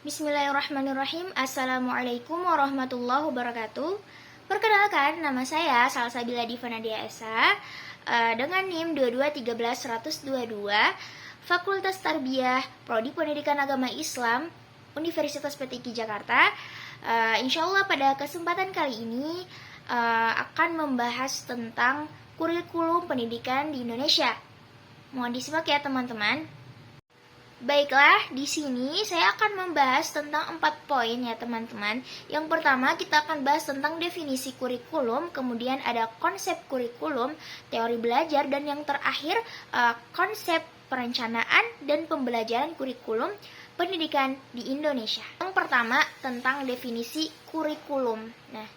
Bismillahirrahmanirrahim. Assalamualaikum warahmatullahi wabarakatuh. Perkenalkan, nama saya Salsabila Diva Nadia Esa dengan NIM 2213122, Fakultas Tarbiyah, Prodi Pendidikan Agama Islam, Universitas PTIQ Jakarta. Insyaallah pada kesempatan kali ini akan membahas tentang kurikulum pendidikan di Indonesia. Mohon disimak ya teman-teman. Baiklah, di sini saya akan membahas tentang 4 poin ya teman-teman. Yang pertama kita akan bahas tentang definisi kurikulum, kemudian ada konsep kurikulum, teori belajar, dan yang terakhir konsep perencanaan dan pembelajaran kurikulum pendidikan di Indonesia. Yang pertama tentang definisi kurikulum. Nah,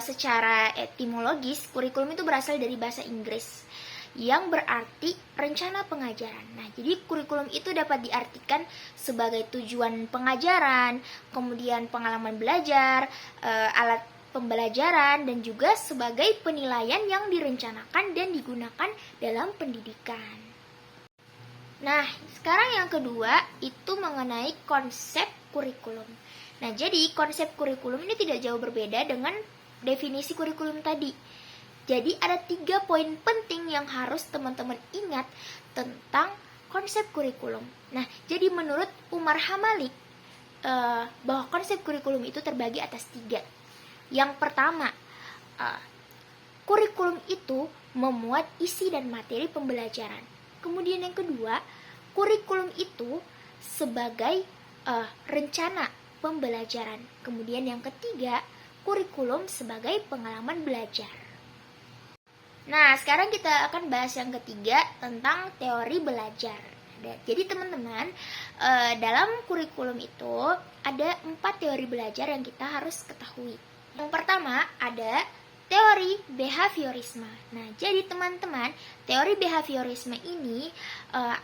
secara etimologis kurikulum itu berasal dari bahasa Inggris yang berarti rencana pengajaran. Nah, jadi kurikulum itu dapat diartikan sebagai tujuan pengajaran, kemudian pengalaman belajar, alat pembelajaran, dan juga sebagai penilaian yang direncanakan dan digunakan dalam pendidikan. Nah, sekarang yang kedua itu mengenai konsep kurikulum. Nah, jadi konsep kurikulum ini tidak jauh berbeda dengan definisi kurikulum tadi. Jadi ada 3 poin penting yang harus teman-teman ingat tentang konsep kurikulum. Nah, jadi menurut Umar Hamalik bahwa konsep kurikulum itu terbagi atas 3. Yang pertama, kurikulum itu memuat isi dan materi pembelajaran. Kemudian yang kedua, kurikulum itu sebagai rencana pembelajaran. Kemudian yang ketiga, kurikulum sebagai pengalaman belajar. Nah, sekarang kita akan bahas yang ketiga tentang teori belajar. Jadi teman-teman, dalam kurikulum itu ada 4 teori belajar yang kita harus ketahui. Yang pertama ada teori behaviorisme. Nah, jadi teman-teman, teori behaviorisme ini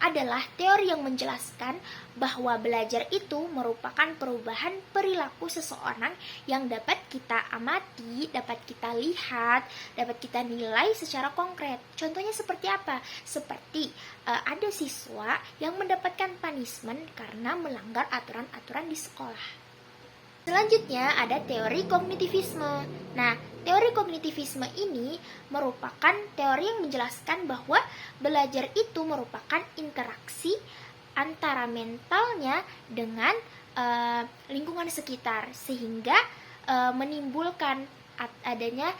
adalah teori yang menjelaskan bahwa belajar itu merupakan perubahan perilaku seseorang yang dapat kita amati, dapat kita lihat, dapat kita nilai secara konkret. Contohnya seperti apa? Seperti ada siswa yang mendapatkan punishment karena melanggar aturan-aturan di sekolah. Selanjutnya ada teori kognitivisme. Nah, teori kognitivisme ini merupakan teori yang menjelaskan bahwa belajar itu merupakan interaksi antara mentalnya dengan lingkungan sekitar, sehingga menimbulkan adanya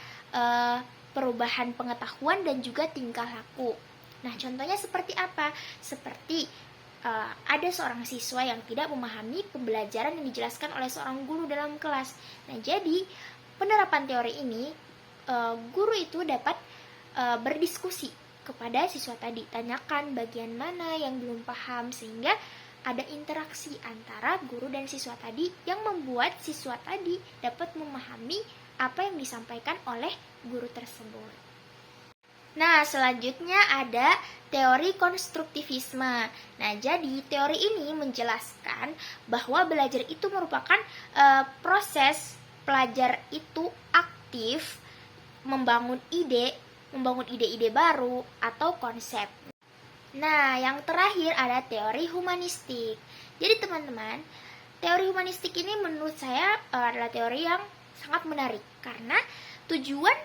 perubahan pengetahuan dan juga tingkah laku. Nah, contohnya seperti apa? Seperti ada seorang siswa yang tidak memahami pembelajaran yang dijelaskan oleh seorang guru dalam kelas. Nah, jadi penerapan teori ini, guru itu dapat berdiskusi kepada siswa tadi, tanyakan bagian mana yang belum paham, sehingga ada interaksi antara guru dan siswa tadi yang membuat siswa tadi dapat memahami apa yang disampaikan oleh guru tersebut. Nah, selanjutnya ada teori konstruktivisme. Nah, jadi teori ini menjelaskan bahwa belajar itu merupakan proses pelajar itu aktif membangun ide-ide baru atau konsep. Nah, yang terakhir ada teori humanistik. Jadi teman-teman, teori humanistik ini menurut saya adalah teori yang sangat menarik karena tujuan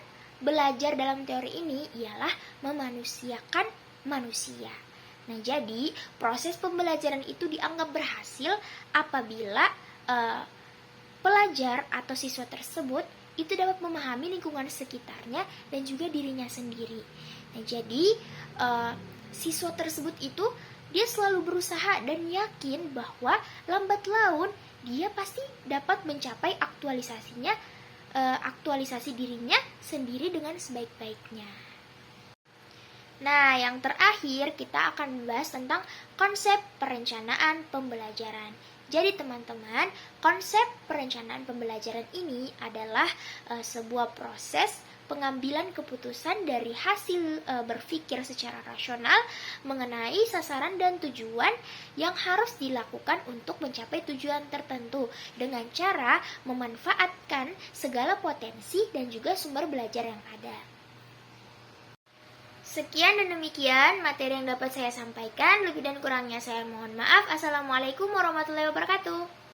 belajar dalam teori ini ialah memanusiakan manusia. Nah, jadi proses pembelajaran itu dianggap berhasil apabila pelajar atau siswa tersebut itu dapat memahami lingkungan sekitarnya dan juga dirinya sendiri. Nah, jadi siswa tersebut itu dia selalu berusaha dan yakin bahwa lambat laun dia pasti dapat mencapai aktualisasi dirinya sendiri dengan sebaik-baiknya. Nah, yang terakhir kita akan membahas tentang konsep perencanaan pembelajaran. Jadi teman-teman, konsep perencanaan pembelajaran ini adalah sebuah proses pengambilan keputusan dari hasil berpikir secara rasional mengenai sasaran dan tujuan yang harus dilakukan untuk mencapai tujuan tertentu dengan cara memanfaatkan segala potensi dan juga sumber belajar yang ada. Sekian dan demikian materi yang dapat saya sampaikan. Lebih dan kurangnya saya mohon maaf. Assalamualaikum warahmatullahi wabarakatuh.